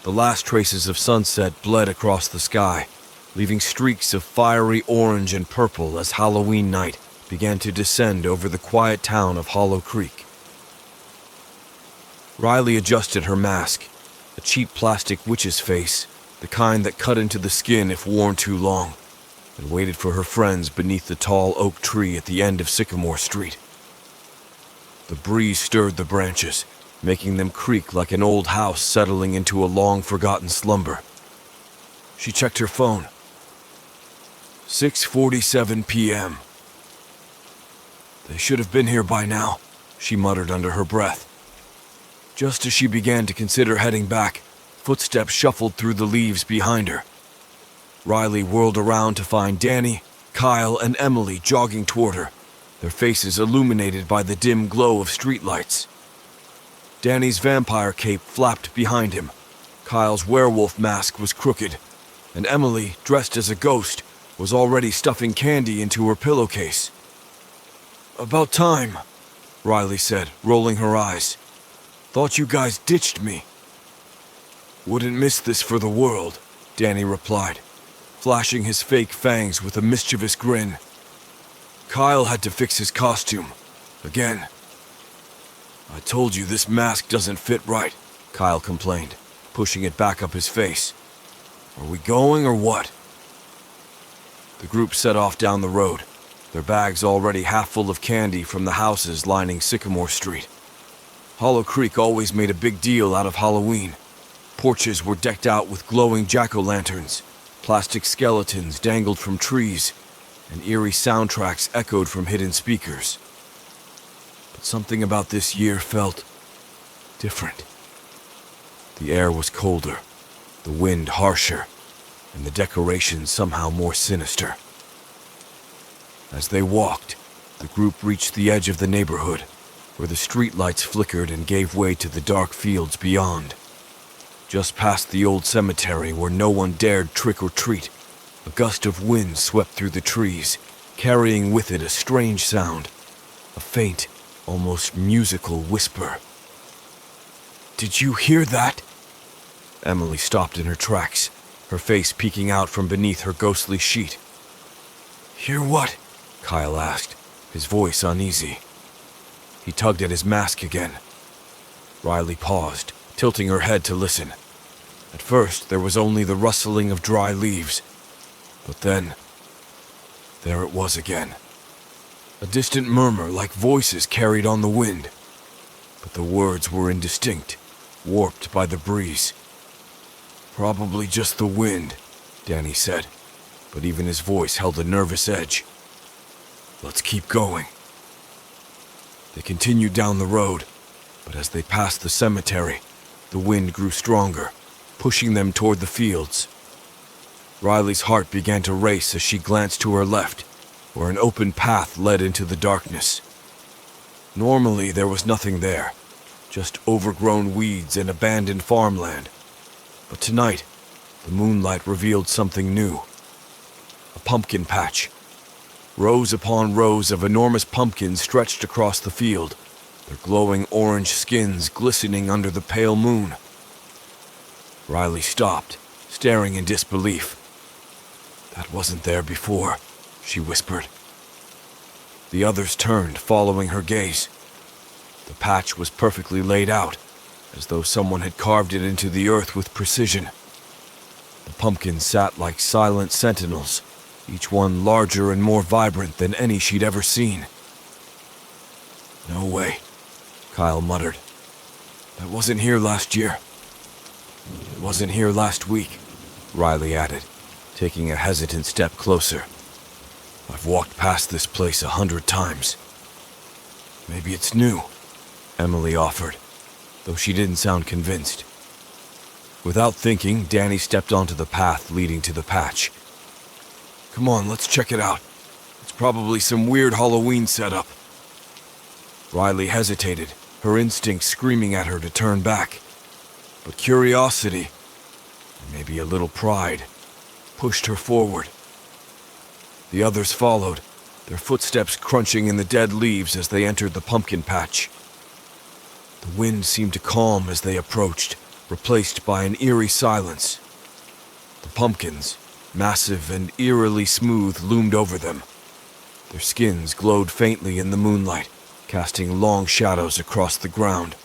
The last traces of sunset bled across the sky, leaving streaks of fiery orange and purple as Halloween night began to descend over the quiet town of Hollow Creek. Riley adjusted her mask, a cheap plastic witch's face, the kind that cut into the skin if worn too long, and waited for her friends beneath the tall oak tree at the end of Sycamore Street. The breeze stirred the branches, making them creak like an old house settling into a long-forgotten slumber. She checked her phone. 6:47 p.m. They should have been here by now, she muttered under her breath. Just as she began to consider heading back, footsteps shuffled through the leaves behind her. Riley whirled around to find Danny, Kyle, and Emily jogging toward her, their faces illuminated by the dim glow of streetlights. Danny's vampire cape flapped behind him. Kyle's werewolf mask was crooked, and Emily, dressed as a ghost, was already stuffing candy into her pillowcase. "About time," Riley said, rolling her eyes. "Thought you guys ditched me." "Wouldn't miss this for the world," Danny replied, flashing his fake fangs with a mischievous grin. "Kyle had to fix his costume. Again." "I told you this mask doesn't fit right," Kyle complained, pushing it back up his face. "Are we going or what?" The group set off down the road, their bags already half full of candy from the houses lining Sycamore Street. Hollow Creek always made a big deal out of Halloween. Porches were decked out with glowing jack-o'-lanterns, plastic skeletons dangled from trees, and eerie soundtracks echoed from hidden speakers. But something about this year felt different. The air was colder, the wind harsher, and the decorations somehow more sinister. As they walked, the group reached the edge of the neighborhood, where the streetlights flickered and gave way to the dark fields beyond. Just past the old cemetery where no one dared trick or treat, a gust of wind swept through the trees, carrying with it a strange sound, a faint, almost musical whisper. "Did you hear that?" Emily stopped in her tracks, her face peeking out from beneath her ghostly sheet. "Hear what?" Kyle asked, his voice uneasy. He tugged at his mask again. Riley paused, tilting her head to listen. At first, there was only the rustling of dry leaves. But then, there it was again. A distant murmur like voices carried on the wind. But the words were indistinct, warped by the breeze. "Probably just the wind," Danny said, but even his voice held a nervous edge. "Let's keep going." They continued down the road, but as they passed the cemetery, the wind grew stronger, pushing them toward the fields. Riley's heart began to race as she glanced to her left, where an open path led into the darkness. Normally, there was nothing there, just overgrown weeds and abandoned farmland. But tonight, the moonlight revealed something new. A pumpkin patch. Rows upon rows of enormous pumpkins stretched across the field, their glowing orange skins glistening under the pale moon. Riley stopped, staring in disbelief. "That wasn't there before," she whispered. The others turned, following her gaze. The patch was perfectly laid out, as though someone had carved it into the earth with precision. The pumpkins sat like silent sentinels, each one larger and more vibrant than any she'd ever seen. "No way," Kyle muttered. "That wasn't here last year." "It wasn't here last week," Riley added, taking a hesitant step closer. "I've walked past this place 100 times." "Maybe it's new," Emily offered, though she didn't sound convinced. Without thinking, Danny stepped onto the path leading to the patch. "Come on, let's check it out. It's probably some weird Halloween setup." Riley hesitated, her instincts screaming at her to turn back. But curiosity, and maybe a little pride, pushed her forward. The others followed, their footsteps crunching in the dead leaves as they entered the pumpkin patch. The wind seemed to calm as they approached, replaced by an eerie silence. The pumpkins, massive and eerily smooth, loomed over them. Their skins glowed faintly in the moonlight, casting long shadows across the ground.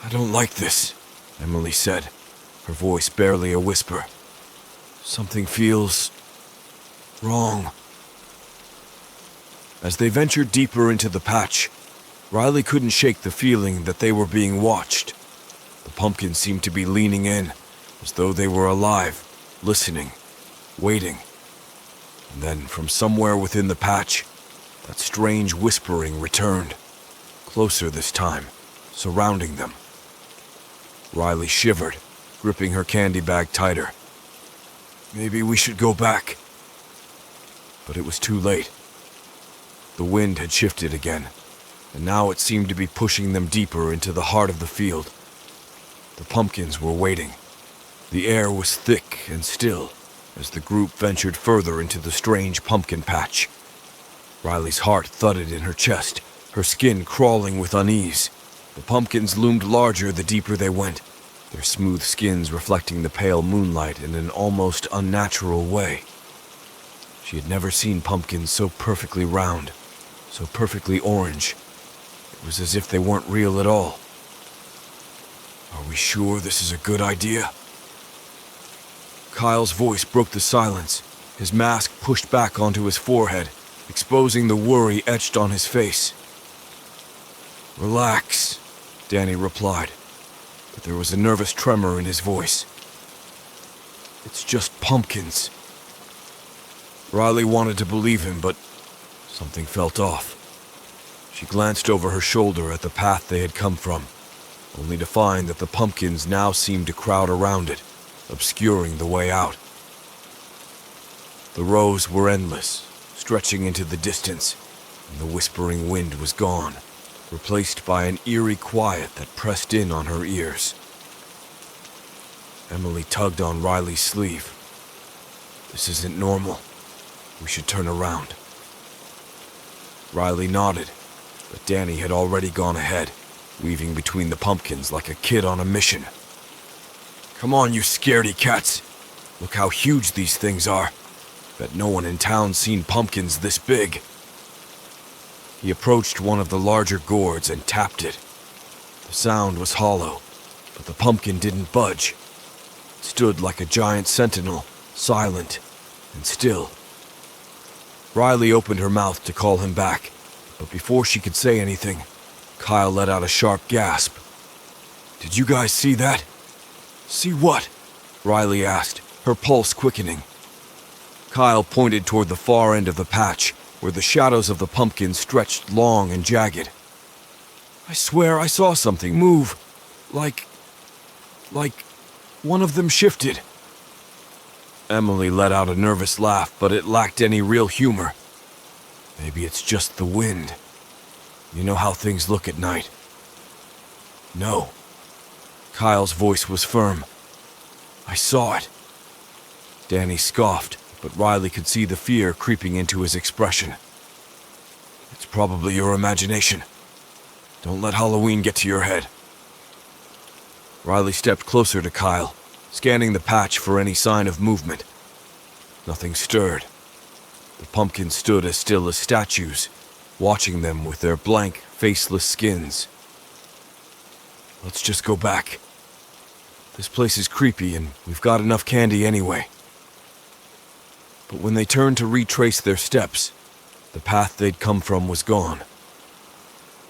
"I don't like this," Emily said, her voice barely a whisper. "Something feels wrong." As they ventured deeper into the patch, Riley couldn't shake the feeling that they were being watched. The pumpkins seemed to be leaning in, as though they were alive, listening, waiting. And then, from somewhere within the patch, that strange whispering returned, closer this time, surrounding them. Riley shivered, gripping her candy bag tighter. "Maybe we should go back." But it was too late. The wind had shifted again, and now it seemed to be pushing them deeper into the heart of the field. The pumpkins were waiting. The air was thick and still as the group ventured further into the strange pumpkin patch. Riley's heart thudded in her chest, her skin crawling with unease. The pumpkins loomed larger the deeper they went, their smooth skins reflecting the pale moonlight in an almost unnatural way. She had never seen pumpkins so perfectly round, so perfectly orange. It was as if they weren't real at all. "Are we sure this is a good idea?" Kyle's voice broke the silence, his mask pushed back onto his forehead, exposing the worry etched on his face. "Relax," Danny replied, but there was a nervous tremor in his voice. "It's just pumpkins." Riley wanted to believe him, but something felt off. She glanced over her shoulder at the path they had come from, only to find that the pumpkins now seemed to crowd around it, obscuring the way out. The rows were endless, stretching into the distance, and the whispering wind was gone, replaced by an eerie quiet that pressed in on her ears. Emily tugged on Riley's sleeve. "This isn't normal. We should turn around." Riley nodded, but Danny had already gone ahead, weaving between the pumpkins like a kid on a mission. "Come on, you scaredy cats. Look how huge these things are. Bet no one in town's seen pumpkins this big." He approached one of the larger gourds and tapped it. The sound was hollow, but the pumpkin didn't budge. It stood like a giant sentinel, silent and still. Riley opened her mouth to call him back, but before she could say anything, Kyle let out a sharp gasp. "Did you guys see that?" "See what?" Riley asked, her pulse quickening. Kyle pointed toward the far end of the patch, where the shadows of the pumpkins stretched long and jagged. "I swear I saw something move. Like one of them shifted." Emily let out a nervous laugh, but it lacked any real humor. "Maybe it's just the wind. You know how things look at night." "No." Kyle's voice was firm. "I saw it." Danny scoffed, but Riley could see the fear creeping into his expression. "It's probably your imagination. Don't let Halloween get to your head." Riley stepped closer to Kyle, scanning the patch for any sign of movement. Nothing stirred. The pumpkins stood as still as statues, watching them with their blank, faceless skins. "Let's just go back. This place is creepy and we've got enough candy anyway." But when they turned to retrace their steps, the path they'd come from was gone.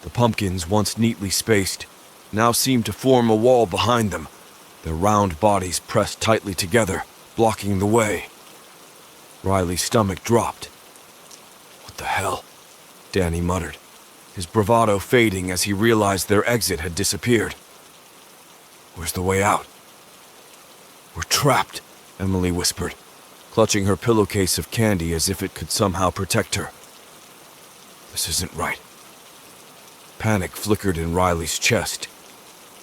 The pumpkins, once neatly spaced, now seemed to form a wall behind them, their round bodies pressed tightly together, blocking the way. Riley's stomach dropped. "What the hell?" Danny muttered, his bravado fading as he realized their exit had disappeared. "Where's the way out?" "We're trapped," Emily whispered, clutching her pillowcase of candy as if it could somehow protect her. "This isn't right." Panic flickered in Riley's chest.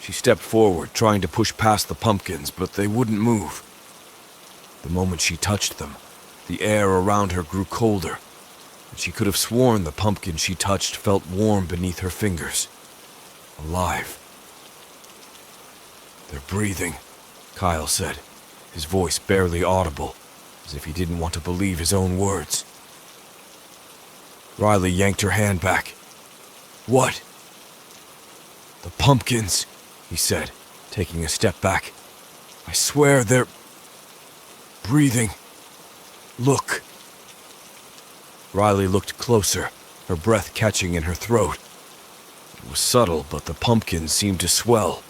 She stepped forward, trying to push past the pumpkins, but they wouldn't move. The moment she touched them, the air around her grew colder, and she could have sworn the pumpkin she touched felt warm beneath her fingers. Alive. "They're breathing," Kyle said, his voice barely audible, as if he didn't want to believe his own words. Riley yanked her hand back. "What?" "The pumpkins," he said, taking a step back. "I swear they're breathing. Look." Riley looked closer, her breath catching in her throat. It was subtle, but the pumpkins seemed to swell,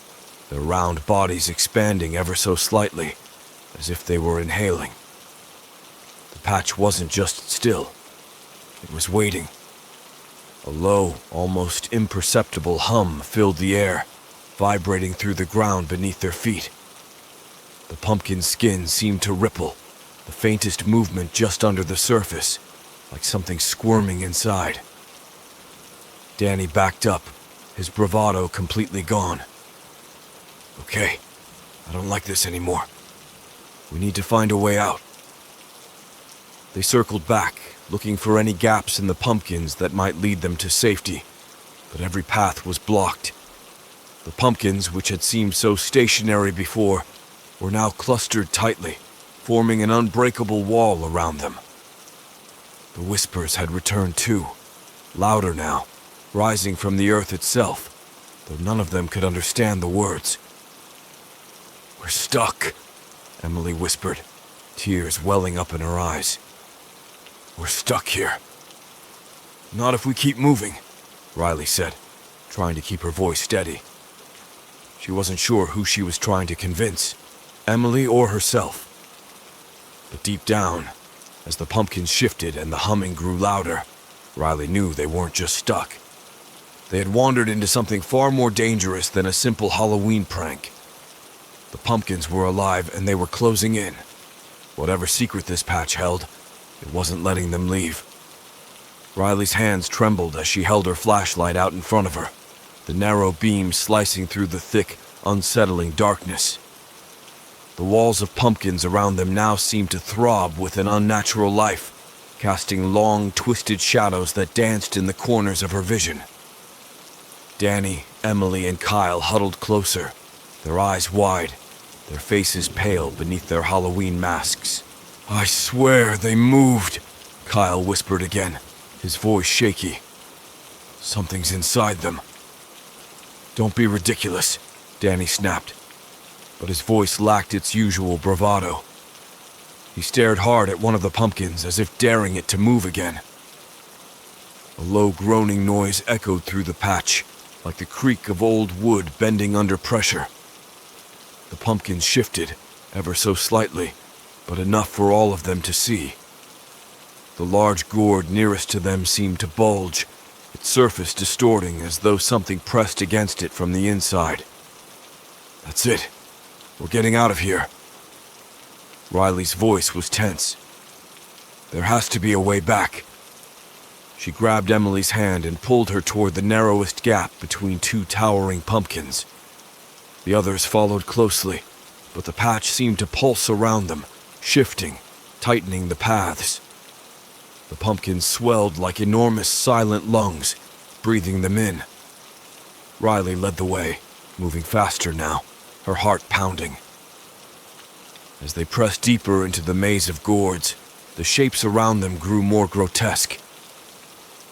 their round bodies expanding ever so slightly, as if they were inhaling. The patch wasn't just still. It was waiting. A low, almost imperceptible hum filled the air, vibrating through the ground beneath their feet. The pumpkin skin seemed to ripple, the faintest movement just under the surface, like something squirming inside. Danny backed up, his bravado completely gone. "Okay, I don't like this anymore. We need to find a way out." They circled back, looking for any gaps in the pumpkins that might lead them to safety, but every path was blocked. The pumpkins, which had seemed so stationary before, were now clustered tightly, forming an unbreakable wall around them. The whispers had returned too, louder now, rising from the earth itself, though none of them could understand the words. "We're stuck," Emily whispered, tears welling up in her eyes. "We're stuck here." "Not if we keep moving," Riley said, trying to keep her voice steady. She wasn't sure who she was trying to convince, Emily or herself. But deep down, as the pumpkins shifted and the humming grew louder, Riley knew they weren't just stuck. They had wandered into something far more dangerous than a simple Halloween prank. The pumpkins were alive and they were closing in. Whatever secret this patch held, it wasn't letting them leave. Riley's hands trembled as she held her flashlight out in front of her, the narrow beam slicing through the thick, unsettling darkness. The walls of pumpkins around them now seemed to throb with an unnatural life, casting long, twisted shadows that danced in the corners of her vision. Danny, Emily, and Kyle huddled closer, their eyes wide, their faces pale beneath their Halloween masks. "I swear they moved," Kyle whispered again, his voice shaky. "Something's inside them." "Don't be ridiculous," Danny snapped, but his voice lacked its usual bravado. He stared hard at one of the pumpkins as if daring it to move again. A low groaning noise echoed through the patch, like the creak of old wood bending under pressure. The pumpkins shifted, ever so slightly, but enough for all of them to see. The large gourd nearest to them seemed to bulge, its surface distorting as though something pressed against it from the inside. "That's it. We're getting out of here." Riley's voice was tense. "There has to be a way back." She grabbed Emily's hand and pulled her toward the narrowest gap between two towering pumpkins. The others followed closely, but the patch seemed to pulse around them, shifting, tightening the paths. The pumpkins swelled like enormous silent lungs, breathing them in. Riley led the way, moving faster now, her heart pounding. As they pressed deeper into the maze of gourds, the shapes around them grew more grotesque.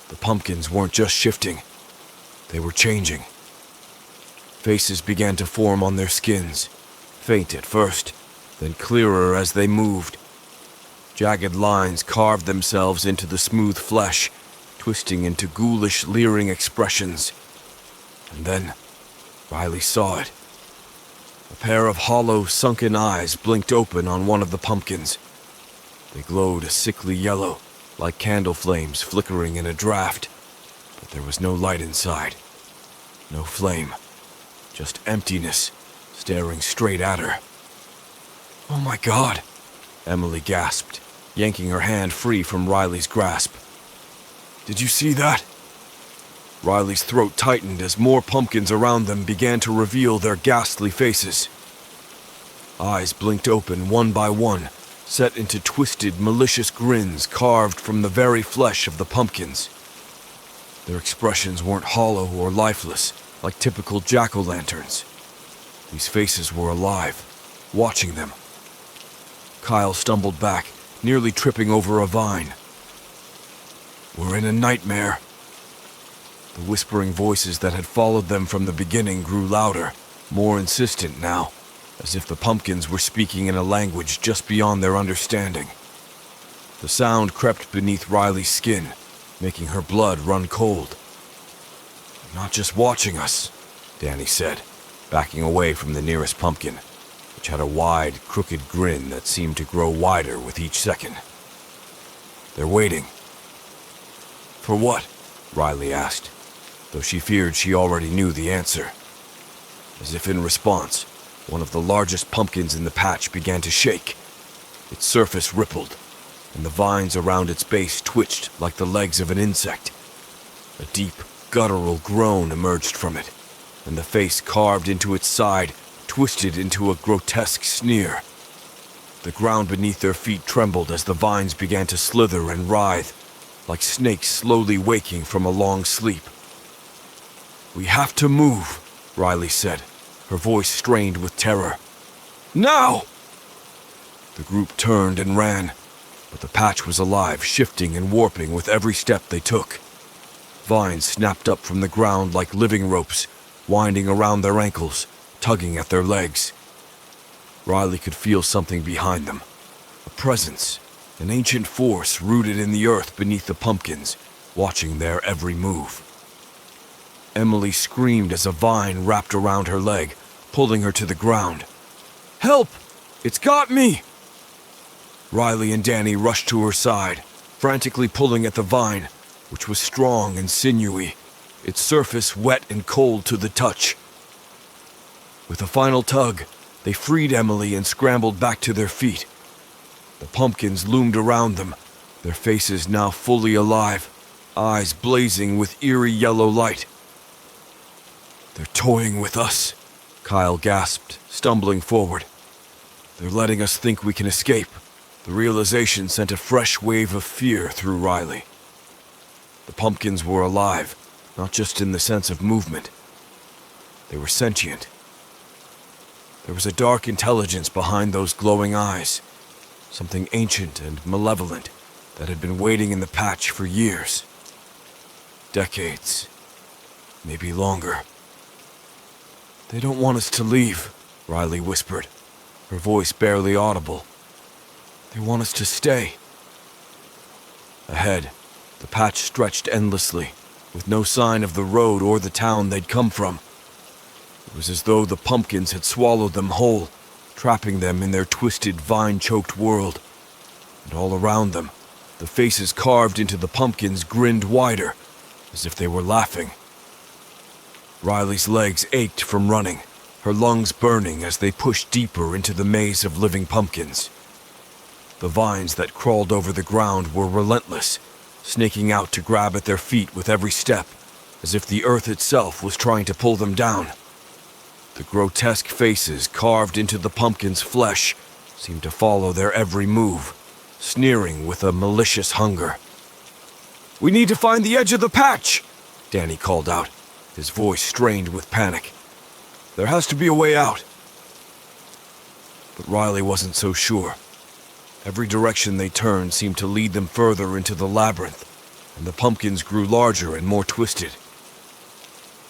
The pumpkins weren't just shifting, they were changing. Faces began to form on their skins, faint at first, then clearer as they moved. Jagged lines carved themselves into the smooth flesh, twisting into ghoulish, leering expressions. And then, Riley saw it. A pair of hollow, sunken eyes blinked open on one of the pumpkins. They glowed a sickly yellow, like candle flames flickering in a draft, but there was no light inside. No flame. Just emptiness, staring straight at her. "Oh my God," Emily gasped, yanking her hand free from Riley's grasp. "Did you see that?" Riley's throat tightened as more pumpkins around them began to reveal their ghastly faces. Eyes blinked open one by one, set into twisted, malicious grins carved from the very flesh of the pumpkins. Their expressions weren't hollow or lifeless, like typical jack-o'-lanterns. These faces were alive, watching them. Kyle stumbled back, nearly tripping over a vine. "We're in a nightmare." The whispering voices that had followed them from the beginning grew louder, more insistent now, as if the pumpkins were speaking in a language just beyond their understanding. The sound crept beneath Riley's skin, making her blood run cold. "They're not just watching us," Danny said, backing away from the nearest pumpkin, which had a wide, crooked grin that seemed to grow wider with each second. "They're waiting." "For what?" Riley asked, though she feared she already knew the answer. As if in response, one of the largest pumpkins in the patch began to shake. Its surface rippled, and the vines around its base twitched like the legs of an insect. A deep, guttural groan emerged from it, and the face carved into its side twisted into a grotesque sneer. The ground beneath their feet trembled as the vines began to slither and writhe, like snakes slowly waking from a long sleep. "We have to move," Riley said, her voice strained with terror. "Now!" The group turned and ran, but the patch was alive, shifting and warping with every step they took. Vines snapped up from the ground like living ropes, winding around their ankles, tugging at their legs. Riley could feel something behind them, a presence, an ancient force rooted in the earth beneath the pumpkins, watching their every move. Emily screamed as a vine wrapped around her leg, pulling her to the ground. "Help! It's got me!" Riley and Danny rushed to her side, frantically pulling at the vine, which was strong and sinewy, its surface wet and cold to the touch. With a final tug, they freed Emily and scrambled back to their feet. The pumpkins loomed around them, their faces now fully alive, eyes blazing with eerie yellow light. "They're toying with us," Kyle gasped, stumbling forward. "They're letting us think we can escape." The realization sent a fresh wave of fear through Riley. The pumpkins were alive, not just in the sense of movement. They were sentient. There was a dark intelligence behind those glowing eyes, something ancient and malevolent that had been waiting in the patch for years. Decades, maybe longer. "They don't want us to leave," Riley whispered, her voice barely audible. "They want us to stay." Ahead, the patch stretched endlessly, with no sign of the road or the town they'd come from. It was as though the pumpkins had swallowed them whole, trapping them in their twisted, vine-choked world. And all around them, the faces carved into the pumpkins grinned wider, as if they were laughing. Riley's legs ached from running, her lungs burning as they pushed deeper into the maze of living pumpkins. The vines that crawled over the ground were relentless, snaking out to grab at their feet with every step, as if the earth itself was trying to pull them down. The grotesque faces carved into the pumpkin's flesh seemed to follow their every move, sneering with a malicious hunger. "We need to find the edge of the patch!" Danny called out, his voice strained with panic. "There has to be a way out." But Riley wasn't so sure. Every direction they turned seemed to lead them further into the labyrinth, and the pumpkins grew larger and more twisted.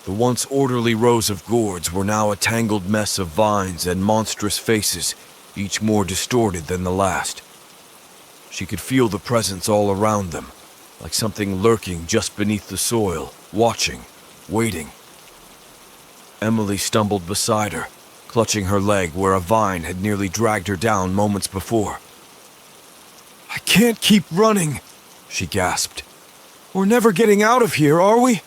The once orderly rows of gourds were now a tangled mess of vines and monstrous faces, each more distorted than the last. She could feel the presence all around them, like something lurking just beneath the soil, watching, waiting. Emily stumbled beside her, clutching her leg where a vine had nearly dragged her down moments before. "I can't keep running," she gasped. "We're never getting out of here, are we?"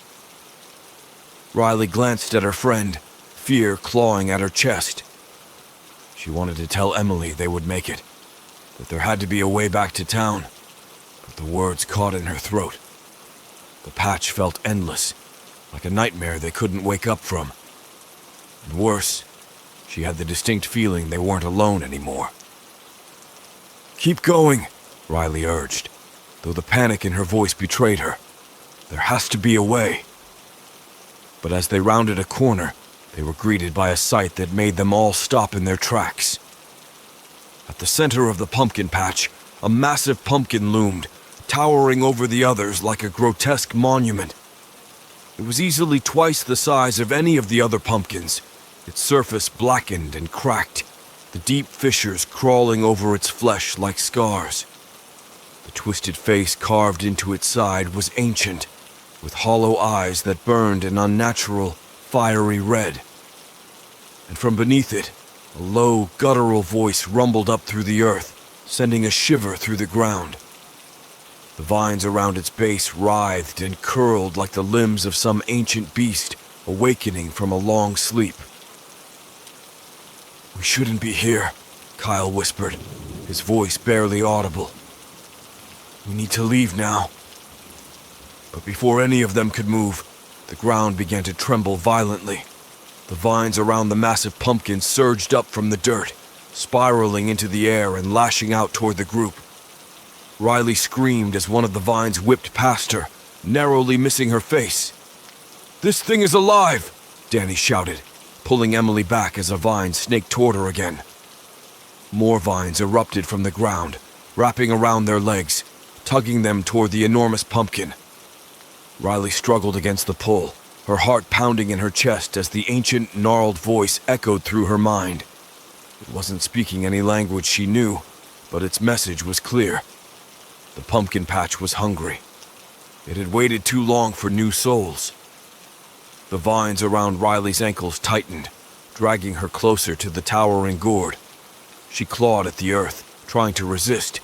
Riley glanced at her friend, fear clawing at her chest. She wanted to tell Emily they would make it, that there had to be a way back to town, but the words caught in her throat. The patch felt endless, like a nightmare they couldn't wake up from. And worse, she had the distinct feeling they weren't alone anymore. "Keep going," Riley urged, though the panic in her voice betrayed her. "There has to be a way." But as they rounded a corner, they were greeted by a sight that made them all stop in their tracks. At the center of the pumpkin patch, a massive pumpkin loomed, towering over the others like a grotesque monument. It was easily twice the size of any of the other pumpkins, its surface blackened and cracked, the deep fissures crawling over its flesh like scars. The twisted face carved into its side was ancient, with hollow eyes that burned an unnatural, fiery red. And from beneath it, a low, guttural voice rumbled up through the earth, sending a shiver through the ground. The vines around its base writhed and curled like the limbs of some ancient beast awakening from a long sleep. "We shouldn't be here," Kyle whispered, his voice barely audible. "We need to leave now." But before any of them could move, the ground began to tremble violently. The vines around the massive pumpkin surged up from the dirt, spiraling into the air and lashing out toward the group. Riley screamed as one of the vines whipped past her, narrowly missing her face. "This thing is alive!" Danny shouted, pulling Emily back as a vine snaked toward her again. More vines erupted from the ground, wrapping around their legs, tugging them toward the enormous pumpkin. Riley struggled against the pull, her heart pounding in her chest as the ancient, gnarled voice echoed through her mind. It wasn't speaking any language she knew, but its message was clear. The pumpkin patch was hungry. It had waited too long for new souls. The vines around Riley's ankles tightened, dragging her closer to the towering gourd. She clawed at the earth, trying to resist,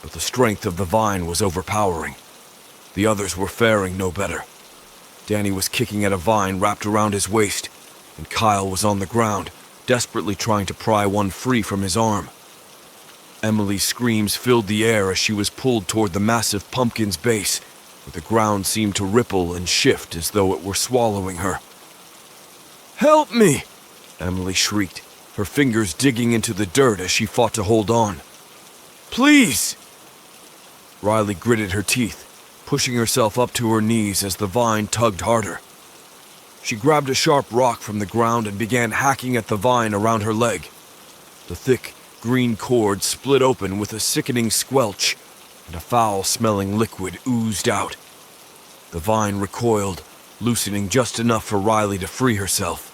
but the strength of the vine was overpowering. The others were faring no better. Danny was kicking at a vine wrapped around his waist, and Kyle was on the ground, desperately trying to pry one free from his arm. Emily's screams filled the air as she was pulled toward the massive pumpkin's base, where the ground seemed to ripple and shift as though it were swallowing her. "Help me!" Emily shrieked, her fingers digging into the dirt as she fought to hold on. "Please!" Riley gritted her teeth, pushing herself up to her knees as the vine tugged harder. She grabbed a sharp rock from the ground and began hacking at the vine around her leg. The thick, green cord split open with a sickening squelch, and a foul-smelling liquid oozed out. The vine recoiled, loosening just enough for Riley to free herself.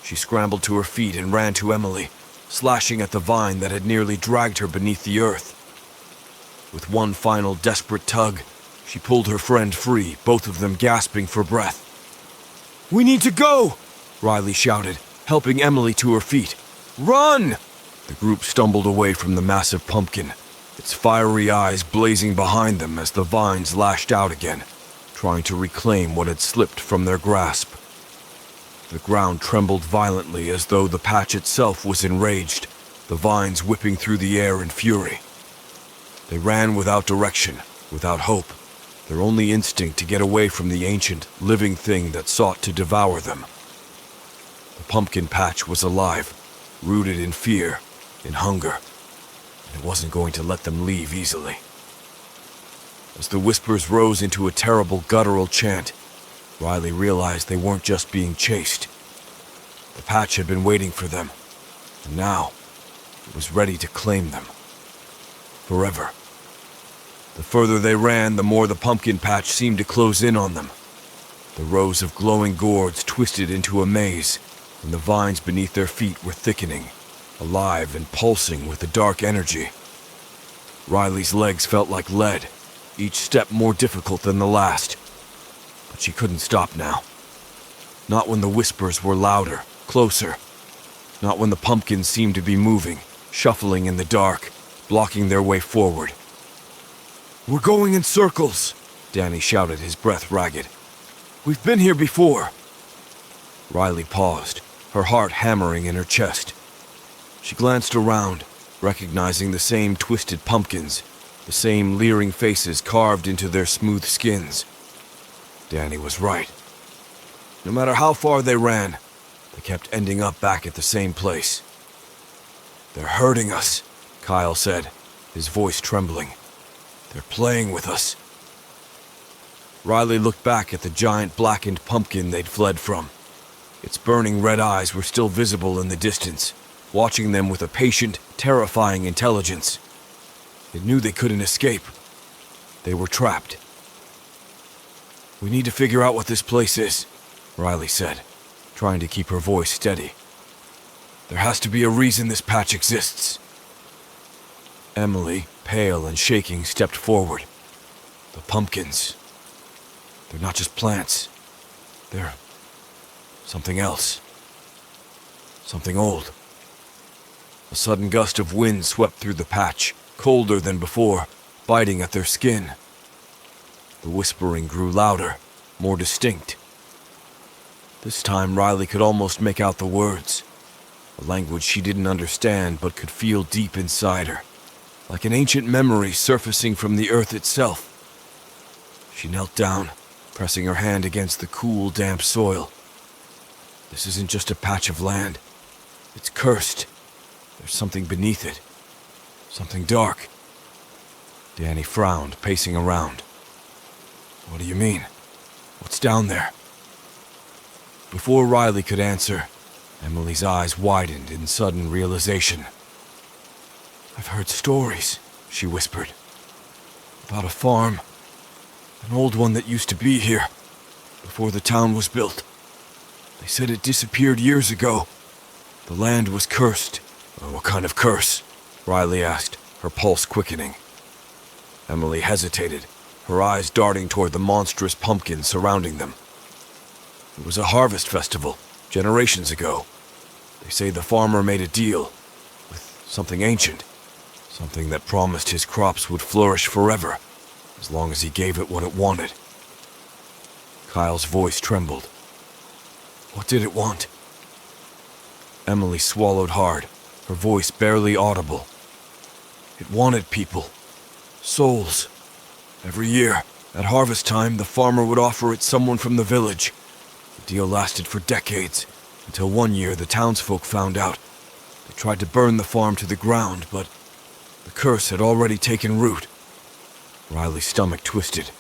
She scrambled to her feet and ran to Emily, slashing at the vine that had nearly dragged her beneath the earth. With one final desperate tug, she pulled her friend free, both of them gasping for breath. "We need to go!" Riley shouted, helping Emily to her feet. "Run!" The group stumbled away from the massive pumpkin, its fiery eyes blazing behind them as the vines lashed out again, trying to reclaim what had slipped from their grasp. The ground trembled violently as though the patch itself was enraged, the vines whipping through the air in fury. They ran without direction, without hope, their only instinct to get away from the ancient, living thing that sought to devour them. The pumpkin patch was alive, rooted in fear, in hunger, and it wasn't going to let them leave easily. As the whispers rose into a terrible guttural chant, Riley realized they weren't just being chased. The patch had been waiting for them, and now it was ready to claim them. Forever. The further they ran, the more the pumpkin patch seemed to close in on them. The rows of glowing gourds twisted into a maze, and the vines beneath their feet were thickening, alive and pulsing with a dark energy. Riley's legs felt like lead, each step more difficult than the last. But she couldn't stop now. Not when the whispers were louder, closer. Not when the pumpkins seemed to be moving, shuffling in the dark, blocking their way forward. "We're going in circles," Danny shouted, his breath ragged. "We've been here before." Riley paused, her heart hammering in her chest. She glanced around, recognizing the same twisted pumpkins, the same leering faces carved into their smooth skins. Danny was right. No matter how far they ran, they kept ending up back at the same place. "They're hurting us," Kyle said, his voice trembling. "They're playing with us." Riley looked back at the giant blackened pumpkin they'd fled from. Its burning red eyes were still visible in the distance, watching them with a patient, terrifying intelligence. It knew they couldn't escape. They were trapped. "We need to figure out what this place is," Riley said, trying to keep her voice steady. "There has to be a reason this patch exists." Emily, pale and shaking, stepped forward. "The pumpkins. They're not just plants. They're something else. Something old." A sudden gust of wind swept through the patch, colder than before, biting at their skin. The whispering grew louder, more distinct. This time Riley could almost make out the words, a language she didn't understand but could feel deep inside her, like an ancient memory surfacing from the earth itself. She knelt down, pressing her hand against the cool, damp soil. This isn't just a patch of land. It's cursed. There's something beneath it. Something dark. Danny frowned, pacing around. "What do you mean? What's down there?" Before Riley could answer, Emily's eyes widened in sudden realization. "I've heard stories," she whispered, "about a farm. An old one that used to be here, before the town was built. They said it disappeared years ago. The land was cursed." "What kind of curse?" Riley asked, her pulse quickening. Emily hesitated, her eyes darting toward the monstrous pumpkins surrounding them. "It was a harvest festival, generations ago. They say the farmer made a deal with something ancient, something that promised his crops would flourish forever, as long as he gave it what it wanted." Kyle's voice trembled. "What did it want?" Emily swallowed hard, her voice barely audible. "It wanted people. Souls. Every year, at harvest time, the farmer would offer it someone from the village. The deal lasted for decades, until one year the townsfolk found out. They tried to burn the farm to the ground, but the curse had already taken root." Riley's stomach twisted.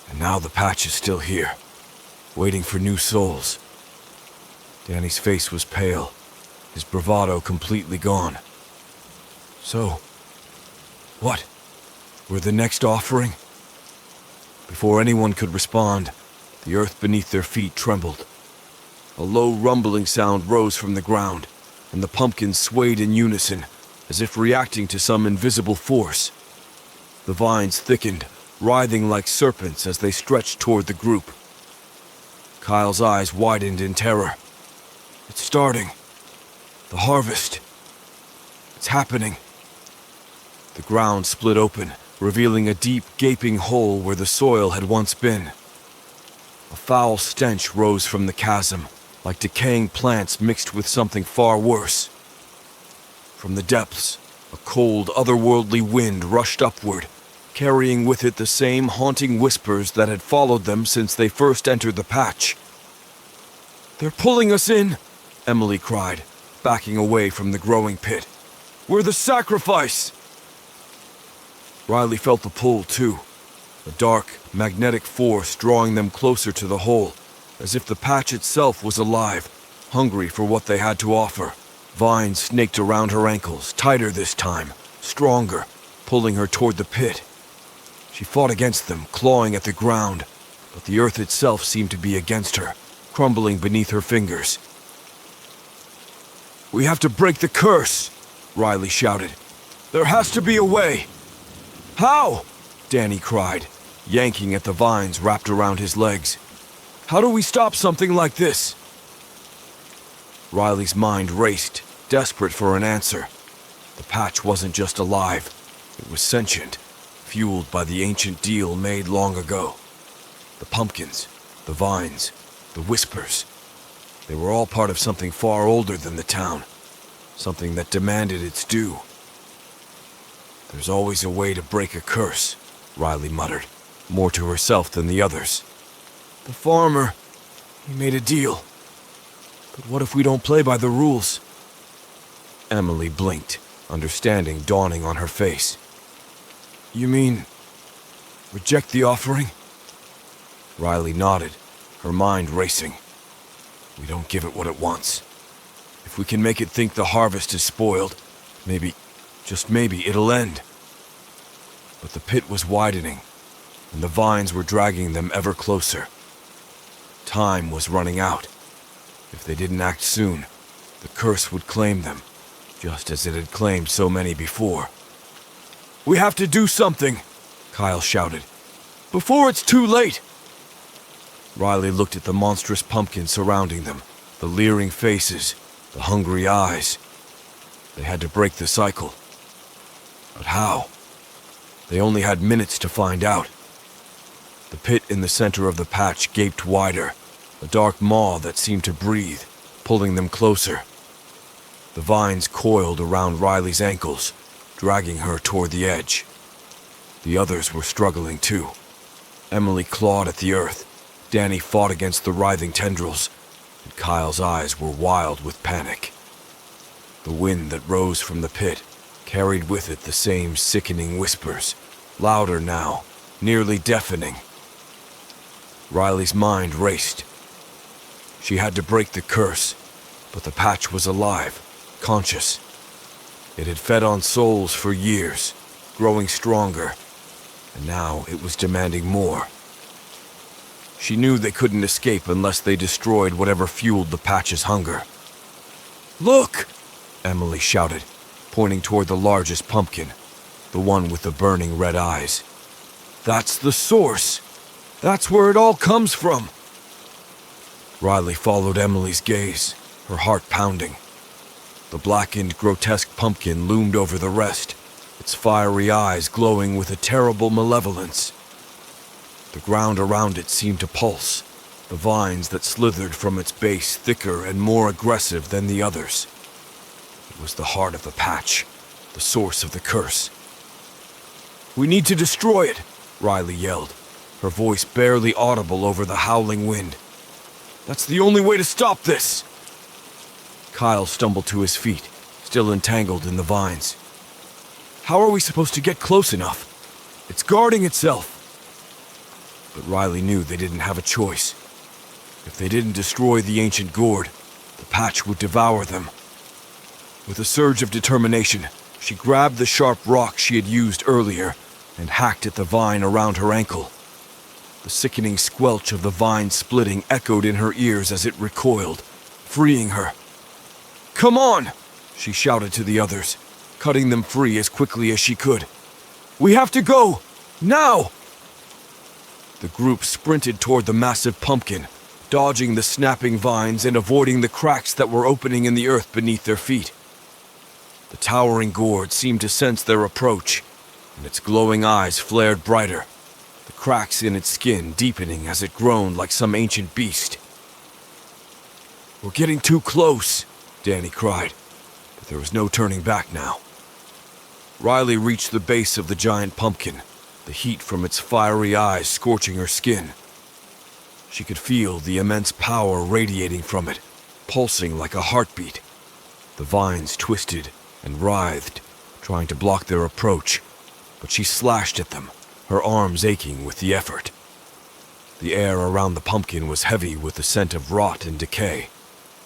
"And now the patch is still here, waiting for new souls." Danny's face was pale, his bravado completely gone. "So, what? We're the next offering?" Before anyone could respond, the earth beneath their feet trembled. A low rumbling sound rose from the ground, and the pumpkins swayed in unison, as if reacting to some invisible force. The vines thickened, writhing like serpents as they stretched toward the group. Kyle's eyes widened in terror. "It's starting. The harvest. It's happening." The ground split open, revealing a deep, gaping hole where the soil had once been. A foul stench rose from the chasm, like decaying plants mixed with something far worse. From the depths, a cold, otherworldly wind rushed upward, carrying with it the same haunting whispers that had followed them since they first entered the patch. "They're pulling us in!" Emily cried, backing away from the growing pit. "We're the sacrifice!" Riley felt the pull, too, a dark, magnetic force drawing them closer to the hole, as if the patch itself was alive, hungry for what they had to offer. Vines snaked around her ankles, tighter this time, stronger, pulling her toward the pit. She fought against them, clawing at the ground, but the earth itself seemed to be against her, crumbling beneath her fingers. "We have to break the curse!" Riley shouted. "There has to be a way!" "How?" Danny cried, yanking at the vines wrapped around his legs. "How do we stop something like this?" Riley's mind raced, desperate for an answer. The patch wasn't just alive, it was sentient, fueled by the ancient deal made long ago. The pumpkins, the vines, the whispers, they were all part of something far older than the town, something that demanded its due. "There's always a way to break a curse," Riley muttered, more to herself than the others. "The farmer, he made a deal. But what if we don't play by the rules?" Emily blinked, understanding dawning on her face. "You mean, reject the offering?" Riley nodded, her mind racing. We don't give it what it wants. If we can make it think the harvest is spoiled, maybe, just maybe, it'll end. But the pit was widening, and the vines were dragging them ever closer. Time was running out. If they didn't act soon, the curse would claim them, just as it had claimed so many before. "We have to do something," Kyle shouted, "before it's too late." Riley looked at the monstrous pumpkin surrounding them, the leering faces, the hungry eyes. They had to break the cycle. But how? They only had minutes to find out. The pit in the center of the patch gaped wider, a dark maw that seemed to breathe, pulling them closer. The vines coiled around Riley's ankles, dragging her toward the edge. The others were struggling too. Emily clawed at the earth, Danny fought against the writhing tendrils, and Kyle's eyes were wild with panic. The wind that rose from the pit carried with it the same sickening whispers, louder now, nearly deafening. Riley's mind raced. She had to break the curse, but the patch was alive, conscious. It had fed on souls for years, growing stronger, and now it was demanding more. She knew they couldn't escape unless they destroyed whatever fueled the patch's hunger. "Look!" Emily shouted, pointing toward the largest pumpkin, the one with the burning red eyes. "That's the source! That's where it all comes from!" Riley followed Emily's gaze, her heart pounding. The blackened, grotesque pumpkin loomed over the rest, its fiery eyes glowing with a terrible malevolence. The ground around it seemed to pulse, the vines that slithered from its base thicker and more aggressive than the others. It was the heart of the patch, the source of the curse. "We need to destroy it," Riley yelled, her voice barely audible over the howling wind. "That's the only way to stop this!" Kyle stumbled to his feet, still entangled in the vines. "How are we supposed to get close enough? It's guarding itself." But Riley knew they didn't have a choice. If they didn't destroy the ancient gourd, the patch would devour them. With a surge of determination, she grabbed the sharp rock she had used earlier and hacked at the vine around her ankle. The sickening squelch of the vine splitting echoed in her ears as it recoiled, freeing her. "Come on!" she shouted to the others, cutting them free as quickly as she could. "We have to go! Now!" The group sprinted toward the massive pumpkin, dodging the snapping vines and avoiding the cracks that were opening in the earth beneath their feet. The towering gourd seemed to sense their approach, and its glowing eyes flared brighter, the cracks in its skin deepening as it groaned like some ancient beast. "We're getting too close," Danny cried, but there was no turning back now. Riley reached the base of the giant pumpkin, the heat from its fiery eyes scorching her skin. She could feel the immense power radiating from it, pulsing like a heartbeat. The vines twisted and writhed, trying to block their approach, but she slashed at them, her arms aching with the effort. The air around the pumpkin was heavy with the scent of rot and decay,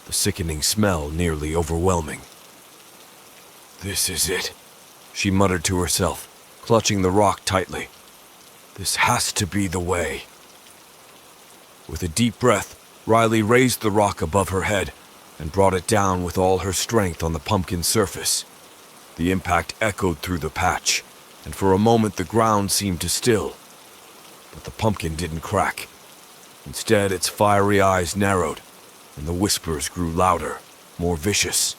the sickening smell nearly overwhelming. "This is it," she muttered to herself, clutching the rock tightly. "This has to be the way." With a deep breath, Riley raised the rock above her head and brought it down with all her strength on the pumpkin's surface. The impact echoed through the patch, and for a moment the ground seemed to still. But the pumpkin didn't crack. Instead, its fiery eyes narrowed, and the whispers grew louder, more vicious.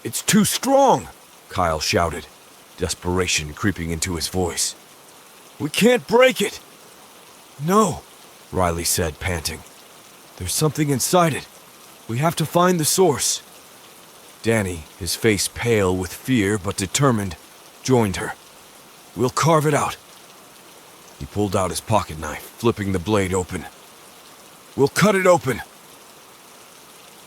"It's too strong!" Kyle shouted, desperation creeping into his voice. "We can't break it!" "No," Riley said, panting. "There's something inside it. We have to find the source." Danny, his face pale with fear but determined, joined her. "We'll carve it out." He pulled out his pocket knife, flipping the blade open. "We'll cut it open."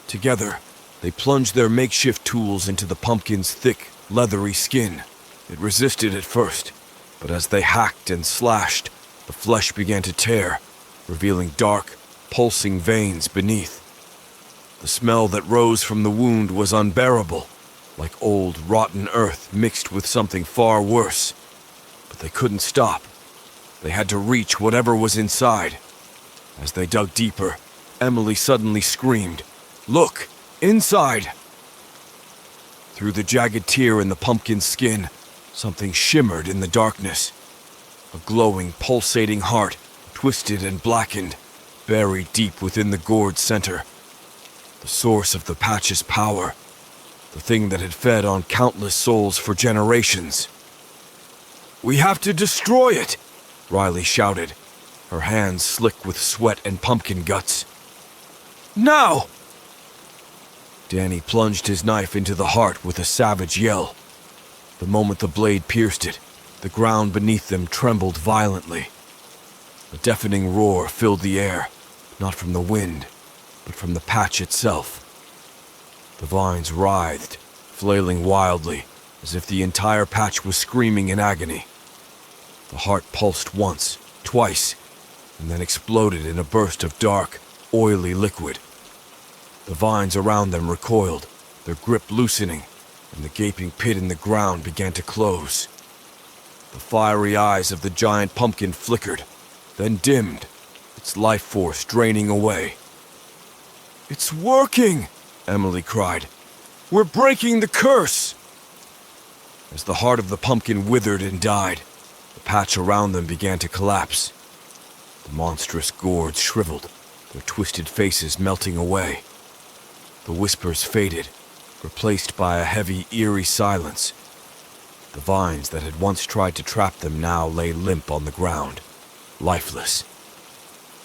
Together, they plunged their makeshift tools into the pumpkin's thick, leathery skin. It resisted at first, but as they hacked and slashed, the flesh began to tear, revealing dark, pulsing veins beneath. The smell that rose from the wound was unbearable, like old, rotten earth mixed with something far worse. But they couldn't stop. They had to reach whatever was inside. As they dug deeper, Emily suddenly screamed, "Look! Inside!" Through the jagged tear in the pumpkin's skin, something shimmered in the darkness. A glowing, pulsating heart, twisted and blackened, buried deep within the gourd's center. The source of the patch's power, the thing that had fed on countless souls for generations. "We have to destroy it!" Riley shouted, her hands slick with sweat and pumpkin guts. "Now!" Danny plunged his knife into the heart with a savage yell. The moment the blade pierced it, the ground beneath them trembled violently. A deafening roar filled the air, not from the wind, but from the patch itself. The vines writhed, flailing wildly, as if the entire patch was screaming in agony. The heart pulsed once, twice, and then exploded in a burst of dark, oily liquid. The vines around them recoiled, their grip loosening, and the gaping pit in the ground began to close. The fiery eyes of the giant pumpkin flickered, then dimmed, its life force draining away. "It's working!" Emily cried. "We're breaking the curse!" As the heart of the pumpkin withered and died, the patch around them began to collapse. The monstrous gourds shriveled, their twisted faces melting away. The whispers faded, replaced by a heavy, eerie silence. The vines that had once tried to trap them now lay limp on the ground, lifeless.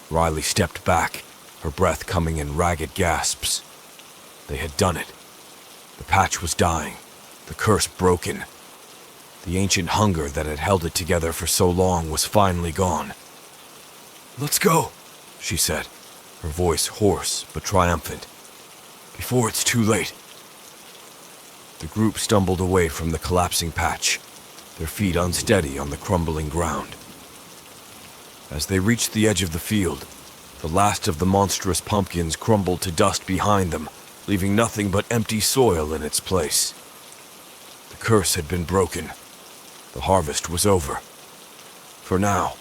Riley stepped back, her breath coming in ragged gasps. They had done it. The patch was dying, the curse broken. The ancient hunger that had held it together for so long was finally gone. "Let's go," she said, her voice hoarse but triumphant. "Before it's too late." The group stumbled away from the collapsing patch, their feet unsteady on the crumbling ground. As they reached the edge of the field, the last of the monstrous pumpkins crumbled to dust behind them, leaving nothing but empty soil in its place. The curse had been broken. The harvest was over. For now.